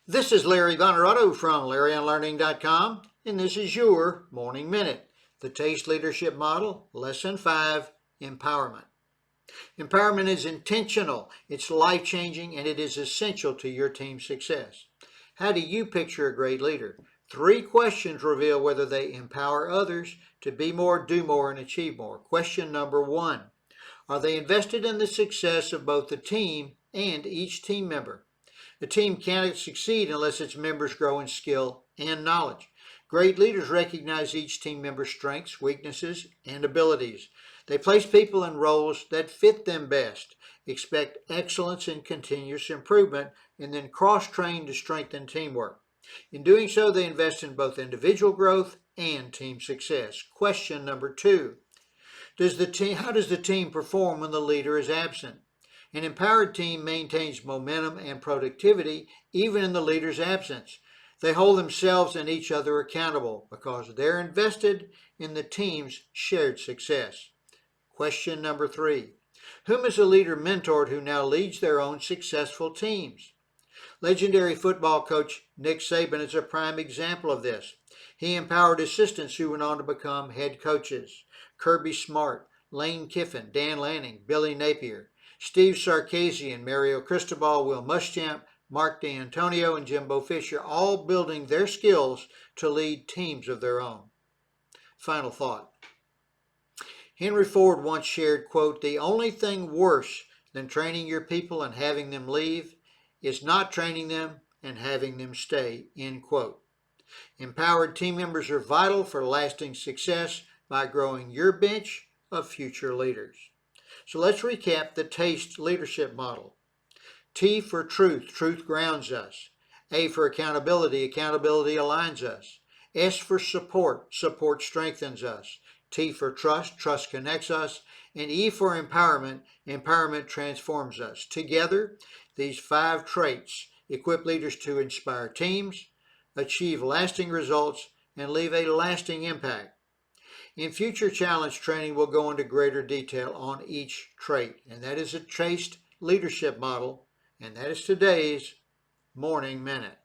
This is Larry Bonaroto from LarryOnLearning.com, and this is your Morning Minute. The T.A.S.T. Leadership Model, Lesson 5, Empowerment. Empowerment is intentional, it's life-changing, and it is essential to your team's success. How do you picture a great leader? 3 questions reveal whether they empower others to be more, do more, and achieve more. Question number 1. Are they invested in the success of both the team and each team member? A team cannot succeed unless its members grow in skill and knowledge. Great leaders recognize each team member's strengths, weaknesses, and abilities. They place people in roles that fit them best, expect excellence and continuous improvement, and then cross-train to strengthen teamwork. In doing so, they invest in both individual growth and team success. Question number 2. How does the team perform when the leader is absent? An empowered team maintains momentum and productivity even in the leader's absence. They hold themselves and each other accountable because they're invested in the team's shared success. Question number 3. Whom has a leader mentored who now leads their own successful teams? Legendary football coach Nick Saban is a prime example of this. He empowered assistants who went on to become head coaches. Kirby Smart, Lane Kiffin, Dan Lanning, Billy Napier, Steve Sarkisian, Mario Cristobal, Will Muschamp, Mark D'Antonio, and Jimbo Fisher, all building their skills to lead teams of their own. Final thought. Henry Ford once shared, quote, "The only thing worse than training your people and having them leave is not training them and having them stay," end quote. Empowered team members are vital for lasting success by growing your bench of future leaders. So let's recap the T.A.S.T. leadership model. T for truth, truth grounds us. A for accountability, accountability aligns us. S for support, support strengthens us. T for trust, trust connects us. And E for empowerment, empowerment transforms us. Together, these 5 traits equip leaders to inspire teams, achieve lasting results, and leave a lasting impact. In future challenge training, we'll go into greater detail on each trait, and that is a T.A.S.T. leadership model, and that is today's Morning Minute.